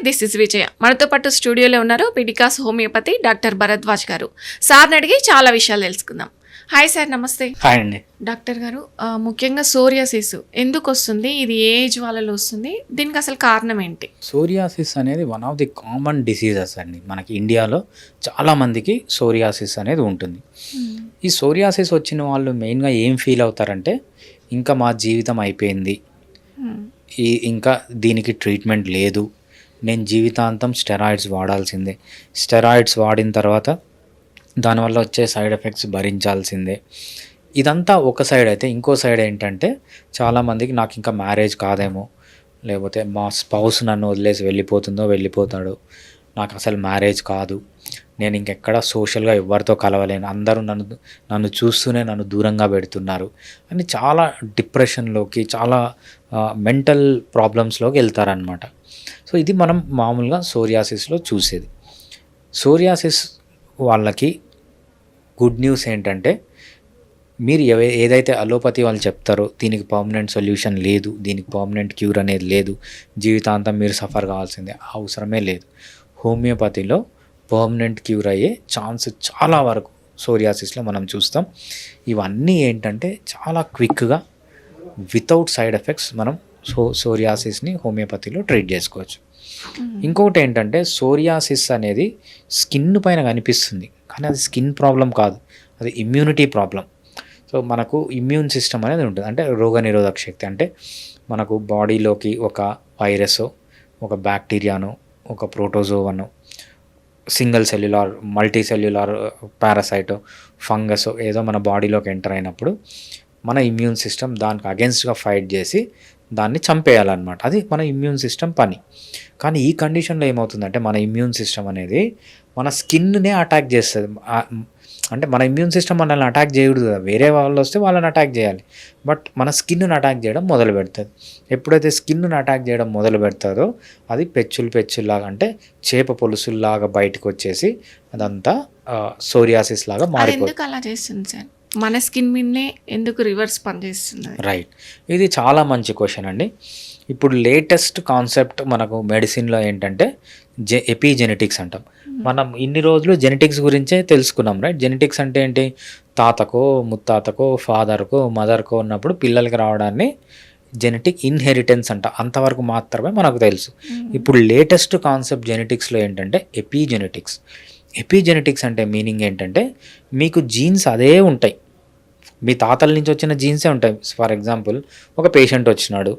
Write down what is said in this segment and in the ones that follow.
This is విజయ. మనతో పాటు స్టూడియోలో ఉన్నారు పిడికాస్ హోమియోపతి డాక్టర్ భరద్వాజ్ గారు. సార్ని అడిగి చాలా విషయాలు తెలుసుకుందాం. హాయ్ సార్, నమస్తే. హాయ్ అండి. డాక్టర్ గారు, ముఖ్యంగా సోరియాసిస్ ఎందుకు వస్తుంది, ఇది ఏ ఏజ్ వాళ్ళలో వస్తుంది, దీనికి అసలు కారణం ఏంటి? సోరియాసిస్ అనేది one of the common diseases అండి. మనకి ఇండియాలో చాలామందికి సోరియాసిస్ అనేది ఉంటుంది. ఈ సోరియాసిస్ వచ్చిన వాళ్ళు మెయిన్గా ఏం ఫీల్ అవుతారంటే, ఇంకా మా జీవితం అయిపోయింది, ఇంకా దీనికి ట్రీట్మెంట్ లేదు, నేను జీవితాంతం స్టెరాయిడ్స్ వాడాల్సిందే, స్టెరాయిడ్స్ వాడిన తర్వాత దానివల్ల వచ్చే సైడ్ ఎఫెక్ట్స్ భరించాల్సిందే. ఇదంతా ఒక సైడ్ అయితే, ఇంకో సైడ్ ఏంటంటే చాలామందికి నాకు ఇంకా మ్యారేజ్ కాదేమో, లేకపోతే మా స్పౌస్ నన్ను వదిలేసి వెళ్ళిపోతాడు, నాకు అసలు మ్యారేజ్ కాదు, నేను ఇంకెక్కడ సోషల్గా ఎవరితో కలవలేను, అందరూ నన్ను చూస్తూనే నన్ను దూరంగా పెడుతున్నారు అని చాలా డిప్రెషన్లోకి, చాలా మెంటల్ ప్రాబ్లమ్స్లోకి వెళ్తారనమాట. సో ఇది మనం మామూలుగా సోరియాసిస్లో చూసేది. సోరియాసిస్ వాళ్ళకి గుడ్ న్యూస్ ఏంటంటే, మీరు ఏదైతే అలోపతి వాళ్ళు చెప్తారో దీనికి పర్మనెంట్ సొల్యూషన్ లేదు, దీనికి పర్మనెంట్ క్యూర్ అనేది లేదు, జీవితాంతం మీరు సఫర్ కావాల్సిందే, అవసరమే లేదు. హోమియోపతిలో పర్మనెంట్ క్యూర్ అయ్యే ఛాన్స్ చాలా వరకు సోరియాసిస్లో మనం చూస్తాం. ఇవన్నీ ఏంటంటే చాలా క్విక్గా వితౌట్ సైడ్ ఎఫెక్ట్స్ మనం సోరియాసిస్ని హోమియోపతిలో ట్రీట్ చేసుకోవచ్చు. ఇంకొకటి ఏంటంటే, సోరియాసిస్ అనేది స్కిన్ పైన కనిపిస్తుంది, కానీ అది స్కిన్ ప్రాబ్లం కాదు, అది ఇమ్యూనిటీ ప్రాబ్లం. సో మనకు ఇమ్యూన్ సిస్టమ్ అనేది ఉంటుంది, అంటే రోగనిరోధక శక్తి. అంటే మనకు బాడీలోకి ఒక వైరస్, ఒక బ్యాక్టీరియాను, ఒక ప్రోటోజోవను, single cellular, multi cellular parasite, fungus ఏదో మన బాడీలోకి ఎంటర్ అయినప్పుడు మన ఇమ్యూన్ సిస్టమ్ దానికి అగెన్స్ట్గా ఫైట్ చేసి దాన్ని చంపేయాలన్నమాట. అది మన ఇమ్యూన్ సిస్టమ్ పని. కానీ ఈ కండిషన్లో ఏమవుతుందంటే, మన ఇమ్యూన్ సిస్టమ్ అనేది మన స్కిన్నే అటాక్ చేస్తుంది. అంటే మన ఇమ్యూన్ సిస్టమ్ మనల్ని అటాక్ చేయకూడదు కదా, వేరే వాళ్ళు వస్తే వాళ్ళని అటాక్ చేయాలి, బట్ మన స్కిన్ను అటాక్ చేయడం మొదలు పెడుతుంది. ఎప్పుడైతే స్కిన్ను అటాక్ చేయడం మొదలు పెడుతుందో అది పెచ్చుల్లాగా, అంటే చేప పొలుసుల్లాగా బయటకు వచ్చేసి అదంతా సోరియాసిస్ లాగా మారిపోతుంది. అలా చేస్తుంది సార్, మన స్కిన్ మీదనే ఎందుకు రివర్స్ పనిచేస్తుంది? రైట్, ఇది చాలా మంచి క్వశ్చన్ అండి. ఇప్పుడు లేటెస్ట్ కాన్సెప్ట్ మనకు మెడిసిన్లో ఏంటంటే ఎపిజెనెటిక్స్ అంటాం. మనం ఇన్ని రోజులు జెనెటిక్స్ గురించే తెలుసుకున్నాం, రైట్? జెనెటిక్స్ అంటే ఏంటి? తాతకో, ముత్తాతకో, ఫాదర్కో, మదర్కో ఉన్నప్పుడు పిల్లలకి రావడాన్ని జెనెటిక్ ఇన్హెరిటెన్స్ అంట, అంతవరకు మాత్రమే మనకు తెలుసు. ఇప్పుడు లేటెస్ట్ కాన్సెప్ట్ జెనెటిక్స్లో ఏంటంటే ఎపిజెనెటిక్స్. ఎపిజెనెటిక్స్ అంటే మీనింగ్ ఏంటంటే, మీకు జీన్స్ అదే ఉంటాయి, మీ తాతల నుంచి వచ్చిన జీన్సే ఉంటాయి. ఫర్ ఎగ్జాంపుల్, ఒక పేషెంట్ వచ్చినాడు,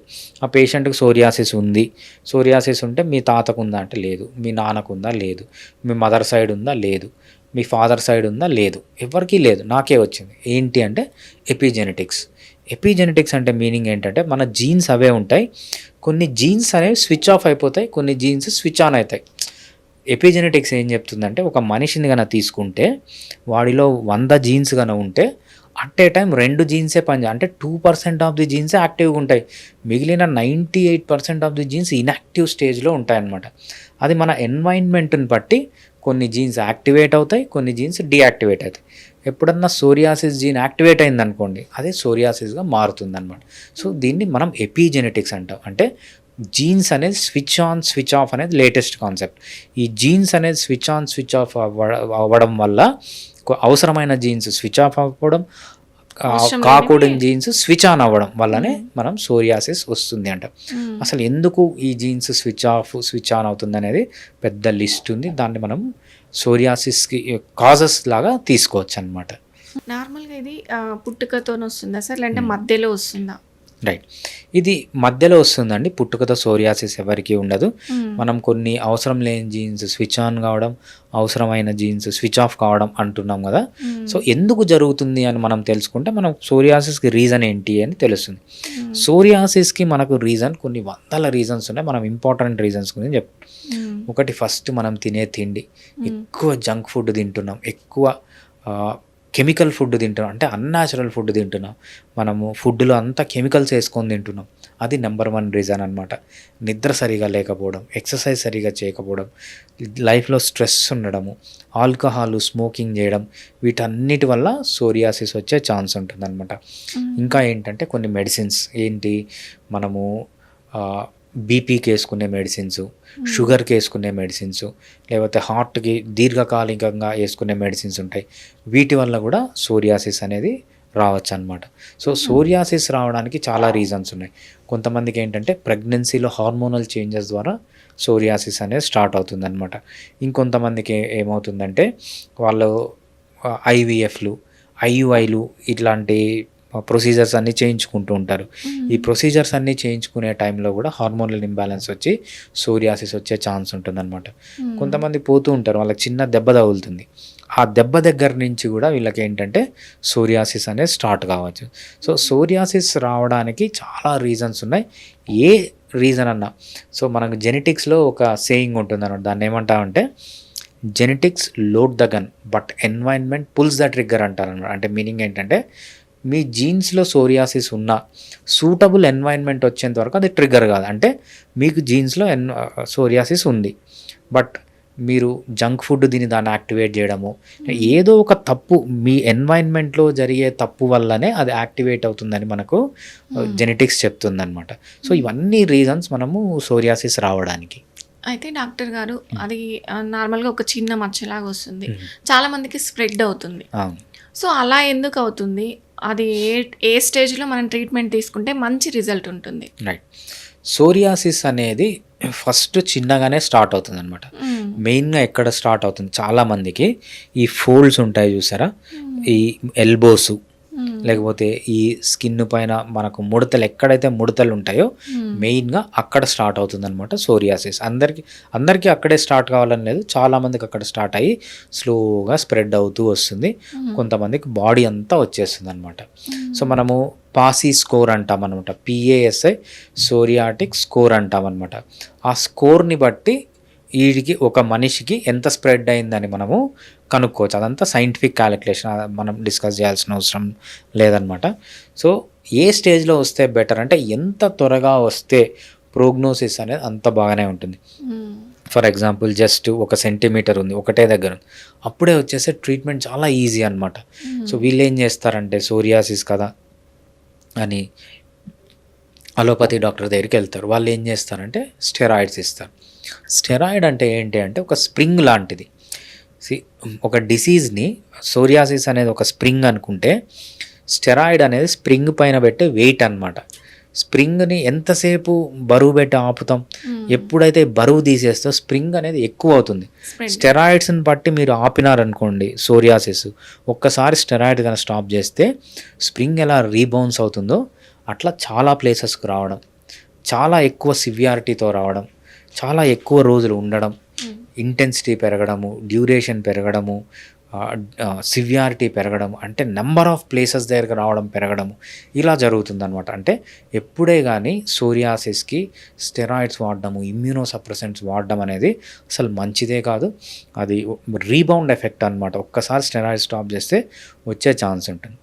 ఆ పేషెంట్కి సోరియాసిస్ ఉంది. సోరియాసిస్ ఉంటే మీ తాతకు ఉందా అంటే లేదు, మీ నాన్నకు ఉందా లేదు, మీ మదర్ సైడ్ ఉందా లేదు, మీ ఫాదర్ సైడ్ ఉందా లేదు, ఎవరికీ లేదు, నాకే వచ్చింది. ఏంటి అంటే ఎపిజెనెటిక్స్. ఎపిజెనెటిక్స్ అంటే మీనింగ్ ఏంటంటే, మన జీన్స్ అవే ఉంటాయి, కొన్ని జీన్స్ అనేవి స్విచ్ ఆఫ్ అయిపోతాయి, కొన్ని జీన్స్ స్విచ్ ఆన్ అవుతాయి. ఎపిజెనెటిక్స్ ఏం చెప్తుందంటే, ఒక మనిషిని కనుక తీసుకుంటే వాడిలో 100 జీన్స్ కనుక ఉంటే అట్ ఏ టైం 2 జీన్సే అంటే 2% ఆఫ్ ది జీన్సే యాక్టివ్గా ఉంటాయి, మిగిలిన 98% ఆఫ్ ది జీన్స్ ఇన్యాక్టివ్ స్టేజ్లో ఉంటాయన్నమాట. అది మన ఎన్వైర్న్మెంట్ని బట్టి కొన్ని జీన్స్ యాక్టివేట్ అవుతాయి, కొన్ని జీన్స్ డీయాక్టివేట్ అవుతాయి. ఎప్పుడన్నా సోరియాసిస్ జీన్ యాక్టివేట్ అయిందనుకోండి, అది సోరియాసిస్గా మారుతుంది అనమాట. సో దీన్ని మనం ఎపిజెనెటిక్స్ అంటాం. అంటే జీన్స్ అనేది స్విచ్ ఆన్ స్విచ్ ఆఫ్ అనేది లేటెస్ట్ కాన్సెప్ట్. ఈ జీన్స్ అనేది స్విచ్ ఆన్ స్విచ్ ఆఫ్ అవ్వడం వల్ల అవసరమైన జీన్స్ స్విచ్ ఆఫ్ అవ్వడం, కాకూడని జీన్స్ స్విచ్ ఆన్ అవ్వడం వల్లనే మనం సోరియాసిస్ వస్తుంది అంట. అసలు ఎందుకు ఈ jeans switch off switch on అవుతుంది అనేది పెద్ద లిస్ట్ ఉంది, దాన్ని మనం సోరియాసిస్కి కాజెస్ లాగా తీసుకోవచ్చు అనమాట. నార్మల్గా ఇది పుట్టుకతో వస్తుందా సార్, లేదంటే మధ్యలో వస్తుందా? రైట్, ఇది మధ్యలో వస్తుందండి. పుట్టుకతో సోరియాసిస్ ఎవరికి ఉండదు. మనం కొన్ని అవసరం లేని జీన్స్ స్విచ్ ఆన్ కావడం, అవసరమైన జీన్స్ స్విచ్ ఆఫ్ కావడం అంటున్నాం కదా. సో ఎందుకు జరుగుతుంది అని మనం తెలుసుకుంటే మనం సోరియాసిస్కి రీజన్ ఏంటి అని తెలుస్తుంది. సోరియాసిస్కి మనకు రీజన్ కొన్ని వందల రీజన్స్ ఉన్నాయి, మనం ఇంపార్టెంట్ రీజన్స్ గురించి చెప్తాం. ఒకటి, ఫస్ట్ మనం తినే తిండి, ఎక్కువ జంక్ ఫుడ్ తింటున్నాం, ఎక్కువ కెమికల్ ఫుడ్ తింటున్నాం, అంటే అన్యాచురల్ ఫుడ్ తింటున్నాం, మనము ఫుడ్లో అంతా కెమికల్స్ వేసుకొని తింటున్నాం. అది నెంబర్ 1 రీజన్ అనమాట. నిద్ర సరిగా లేకపోవడం, ఎక్సర్సైజ్ సరిగా చేయకపోవడం, లైఫ్లో స్ట్రెస్ ఉండడము, ఆల్కహాల్, స్మోకింగ్ చేయడం, వీటన్నిటి వల్ల సోరియాసిస్ వచ్చే ఛాన్స్ ఉంటుంది అనమాట. ఇంకా ఏంటంటే కొన్ని మెడిసిన్స్, ఏంటి మనము బీపీకి వేసుకునే మెడిసిన్స్, షుగర్కి వేసుకునే మెడిసిన్స్, లేకపోతే హార్ట్కి దీర్ఘకాలికంగా వేసుకునే మెడిసిన్స్ ఉంటాయి. వీటి వల్ల కూడా సోరియాసిస్ అనేది రావచ్చు అనమాట. సో సోరియాసిస్ రావడానికి చాలా రీజన్స్ ఉన్నాయి. కొంతమందికి ఏంటంటే ప్రెగ్నెన్సీలో హార్మోనల్ చేంజెస్ ద్వారా సోరియాసిస్ అనేది స్టార్ట్ అవుతుంది అనమాట. ఇంకొంతమందికి ఏమవుతుందంటే వాళ్ళు ఐవీఎఫ్లు, ఐయుఐలు ఇట్లాంటి ప్రొసీజర్స్ అన్నీ చేయించుకుంటూ ఉంటారు. ఈ ప్రొసీజర్స్ అన్నీ చేయించుకునే టైంలో కూడా హార్మోనల్ ఇంబ్యాలెన్స్ వచ్చి సోరియాసిస్ వచ్చే ఛాన్స్ ఉంటుందన్నమాట. కొంతమంది పోతూ ఉంటారు, వాళ్ళకి చిన్న దెబ్బ తగులుతుంది, ఆ దెబ్బ దగ్గర నుంచి కూడా వీళ్ళకి ఏంటంటే సోరియాసిస్ అనేది స్టార్ట్ కావచ్చు. సో సోరియాసిస్ రావడానికి చాలా రీజన్స్ ఉన్నాయి. ఏ రీజన్ అన్నా, సో మనకు జెనెటిక్స్లో ఒక సేయింగ్ ఉంటుంది అన్నమాట. దాన్ని ఏమంటామంటే genetics load the gun but environment pulls the trigger అంటారన్నమాట. అంటే మీనింగ్ ఏంటంటే మీ జీన్స్లో సోరియాసిస్ ఉన్న సూటబుల్ ఎన్వైర్న్మెంట్ వచ్చేంత వరకు అది ట్రిగ్గర్ కాదు. అంటే మీకు జీన్స్లో సోరియాసిస్ ఉంది, బట్ మీరు జంక్ ఫుడ్ దాన్ని యాక్టివేట్ చేయడము, ఏదో ఒక తప్పు మీ ఎన్వైర్న్మెంట్లో జరిగే తప్పు వల్లనే అది యాక్టివేట్ అవుతుందని మనకు జెనెటిక్స్ చెప్తుందన్నమాట. సో ఇవన్నీ రీజన్స్ మనము సోరియాసిస్ రావడానికి. అయితే డాక్టర్ గారు, అది నార్మల్గా ఒక చిన్న మచ్చలాగా వస్తుంది, చాలా మందికి స్ప్రెడ్ అవుతుంది. సో అలా ఎందుకు అవుతుంది? అది ఏ స్టేజ్లో మనం ట్రీట్మెంట్ తీసుకుంటే మంచి రిజల్ట్ ఉంటుంది? రైట్. సోరియాసిస్ అనేది ఫస్ట్ చిన్నగానే స్టార్ట్ అవుతుంది అనమాట. మెయిన్గా ఎక్కడ స్టార్ట్ అవుతుంది, చాలామందికి ఈ ఫోల్డ్స్ ఉంటాయి చూసారా, ఈ ఎల్బోస్, లేకపోతే ఈ స్కిన్ పైన మనకు ముడతలు, ఎక్కడైతే ముడతలు ఉంటాయో మెయిన్గా అక్కడ స్టార్ట్ అవుతుంది అనమాట సోరియాసిస్. అందరికీ అక్కడే స్టార్ట్ కావాలని లేదు, చాలామందికి అక్కడ స్టార్ట్ అయ్యి స్లోగా స్ప్రెడ్ అవుతూ వస్తుంది. కొంతమందికి బాడీ అంతా వచ్చేస్తుంది అనమాట. సో మనము పాసీ స్కోర్ అంటాం అనమాట, PASI సోరియాటిక్ స్కోర్ అంటాం అనమాట. ఆ స్కోర్ని బట్టి వీడికి ఒక మనిషికి ఎంత స్ప్రెడ్ అయిందని మనము కనుక్కోవచ్చు. అదంతా సైంటిఫిక్ క్యాలిక్యులేషన్, మనం డిస్కస్ చేయాల్సిన అవసరం లేదనమాట. సో ఏ స్టేజ్లో వస్తే బెటర్ అంటే ఎంత త్వరగా వస్తే ప్రోగ్నోసిస్ అనేది అంత బాగానే ఉంటుంది. ఫర్ ఎగ్జాంపుల్ జస్ట్ 1 సెంటీమీటర్ ఉంది, ఒకటే దగ్గర ఉంది, అప్పుడే వచ్చేస్తే ట్రీట్మెంట్ చాలా ఈజీ అనమాట. సో వీళ్ళు ఏం చేస్తారంటే సోరియాసిస్ కదా అని అలోపతి డాక్టర్ దగ్గరికి వెళ్తారు. వాళ్ళు ఏం చేస్తారంటే స్టెరాయిడ్స్ ఇస్తారు. స్టెరాయిడ్ అంటే ఏంటి అంటే ఒక స్ప్రింగ్ లాంటిది. ఒక డిసీజ్ని, సోరియాసిస్ అనేది ఒక స్ప్రింగ్ అనుకుంటే స్టెరాయిడ్ అనేది స్ప్రింగ్ పైన పెట్టే వెయిట్ అనమాట. స్ప్రింగ్ని ఎంతసేపు బరువు పెట్టి ఆపుతాం, ఎప్పుడైతే బరువు తీసేస్తో స్ప్రింగ్ అనేది ఎక్కువ అవుతుంది. స్టెరాయిడ్స్ని బట్టి మీరు ఆపినారనుకోండి సోరియాసిస్, ఒక్కసారి స్టెరాయిడ్ కనుక స్టాప్ చేస్తే స్ప్రింగ్ ఎలా రీబౌన్స్ అవుతుందో అట్లా చాలా ప్లేసెస్కి రావడం, చాలా ఎక్కువ సివియారిటీతో రావడం, చాలా ఎక్కువ రోజులు ఉండడం, ఇంటెన్సిటీ పెరగడము, డ్యూరేషన్ పెరగడము, సివియారిటీ పెరగడం, అంటే నెంబర్ ఆఫ్ ప్లేసెస్ దగ్గరకు రావడం పెరగడము, ఇలా జరుగుతుందన్నమాట. అంటే ఎప్పుడే కానీ సోరియాసిస్కి స్టెరాయిడ్స్ వాడడము, ఇమ్యూనోసప్రెసెంట్స్ వాడడం అనేది అసలు మంచిదే కాదు. అది రీబౌండ్ ఎఫెక్ట్ అనమాట. ఒక్కసారి స్టెరాయిడ్ స్టాప్ చేస్తే వచ్చే ఛాన్స్ ఉంటుంది.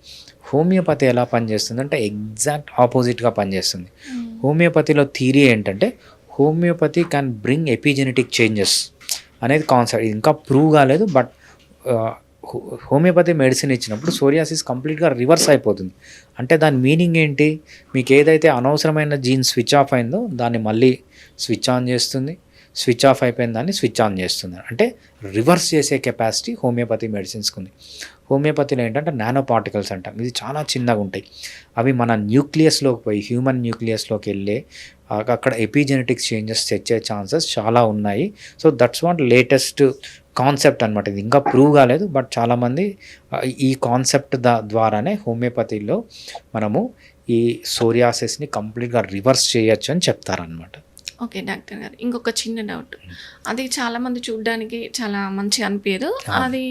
హోమియోపతి ఎలా పనిచేస్తుంది అంటే ఎగ్జాక్ట్ ఆపోజిట్గా పనిచేస్తుంది. హోమియోపతిలో థియరీ ఏంటంటే homeopathy can bring epigenetic changes అనేది కాన్సెప్ట్. ఇది ఇంకా ప్రూవ్ కాలేదు, బట్ హోమియోపతి మెడిసిన్ ఇచ్చినప్పుడు సోరియాసిస్ కంప్లీట్గా రివర్స్ అయిపోతుంది. అంటే దాని మీనింగ్ ఏంటి, మీకు ఏదైతే అనవసరమైన జీన్ స్విచ్ ఆఫ్ అయిందో దాన్ని మళ్ళీ స్విచ్ ఆన్ చేస్తుంది, స్విచ్ ఆఫ్ అయిపోయిన దాన్ని స్విచ్ ఆన్ చేస్తుంది. అంటే రివర్స్ చేసే కెపాసిటీ హోమియోపతి మెడిసిన్స్కి ఉంది. హోమియోపతిలో ఏంటంటే నానో పార్టికల్స్ అంటాం, ఇది చాలా చిన్నగా ఉంటాయి. అవి మన న్యూక్లియస్లోకి పోయి హ్యూమన్ న్యూక్లియస్లోకి వెళ్ళి అక్కడ ఎపిజెనెటిక్స్ చేంజెస్ తెచ్చే ఛాన్సెస్ చాలా ఉన్నాయి. So that's what latest concept అనమాట. ఇది ఇంకా ప్రూవ్ కాలేదు, బట్ చాలామంది ఈ కాన్సెప్ట్ ద్వారానే హోమియోపతిలో మనము ఈ సోరియాసిస్ని కంప్లీట్గా రివర్స్ చేయొచ్చు అని చెప్తారనమాట. ఓకే డాక్టర్ గారు, ఇంకొక చిన్న డౌట్. అది చాలామంది చూడడానికి చాలా మంచి అనిపించదు, అది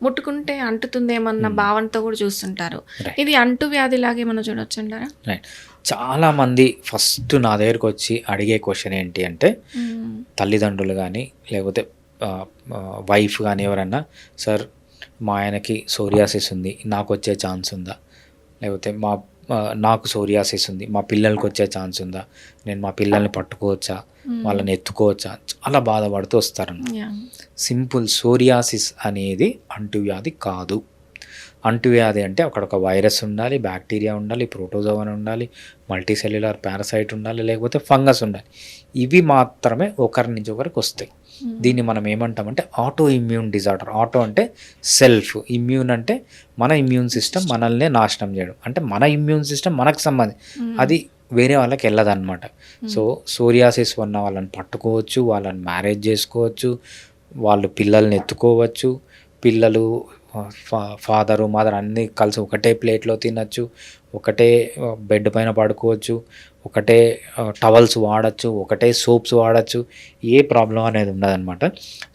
ముట్టుకుంటే అంటుతుందేమన్న భావనతో కూడా చూస్తుంటారు. ఇది అంటు వ్యాధిలాగా ఏమన్నా చూడొచ్చు అంటారా? రైట్. చాలామంది ఫస్ట్ నా దగ్గరకు వచ్చి అడిగే క్వశ్చన్ ఏంటి అంటే తల్లిదండ్రులు కానీ లేకపోతే వైఫ్ కానీ ఎవరన్నా, సార్ మా ఆయనకి సోరియాసిస్ ఉంది, నాకు వచ్చే ఛాన్స్ ఉందా, లేకపోతే నాకు సోరియాసిస్ ఉంది, మా పిల్లలకి వచ్చే ఛాన్స్ ఉందా, నేను మా పిల్లల్ని పట్టుకోవచ్చా, వాళ్ళని ఎత్తుకోవచ్చా, చాలా బాధపడుతూ వస్తారన్న. సింపుల్, సోరియాసిస్ అనేది అంటువ్యాధి కాదు. అంటువ్యాధి అంటే అక్కడ ఒక వైరస్ ఉండాలి, బ్యాక్టీరియా ఉండాలి, ప్రోటోజోవన్ ఉండాలి, మల్టీసెల్యులర్ పారాసైట్ ఉండాలి, లేకపోతే ఫంగస్ ఉండాలి. ఇవి మాత్రమే ఒకరి నుంచి ఒకరికి వస్తాయి. దీన్ని మనం ఏమంటామంటే ఆటో ఇమ్యూన్ డిజార్డర్. ఆటో అంటే సెల్ఫ్, ఇమ్యూన్ అంటే మన ఇమ్యూన్ సిస్టమ్ మనల్నే నాశనం చేయడం. అంటే మన ఇమ్యూన్ సిస్టమ్ మనకు అది వేరే వాళ్ళకి వెళ్ళదన్నమాట. సో సోరియాసిస్ ఉన్న వాళ్ళని పట్టుకోవచ్చు, వాళ్ళని మ్యారేజ్ చేసుకోవచ్చు, వాళ్ళు పిల్లల్ని ఎత్తుకోవచ్చు, పిల్లలు ఫాదరు మదర్ అన్నీ కలిసి ఒకటే ప్లేట్లో తినచ్చు, ఒకటే బెడ్ పైన పడుకోవచ్చు, ఒకటే టవల్స్ వాడచ్చు, ఒకటే సోప్స్ వాడచ్చు. ఏ ప్రాబ్లం అనేది ఉండదన్నమాట.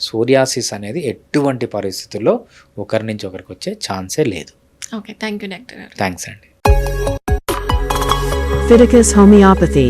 సోరియాసిస్ అనేది ఎటువంటి పరిస్థితుల్లో ఒకరి నుంచి ఒకరికి వచ్చే ఛాన్సే లేదు. ఓకే, థ్యాంక్ యూ డాక్టర్ గారు. థ్యాంక్స్ అండి. Fiticus Homeopathy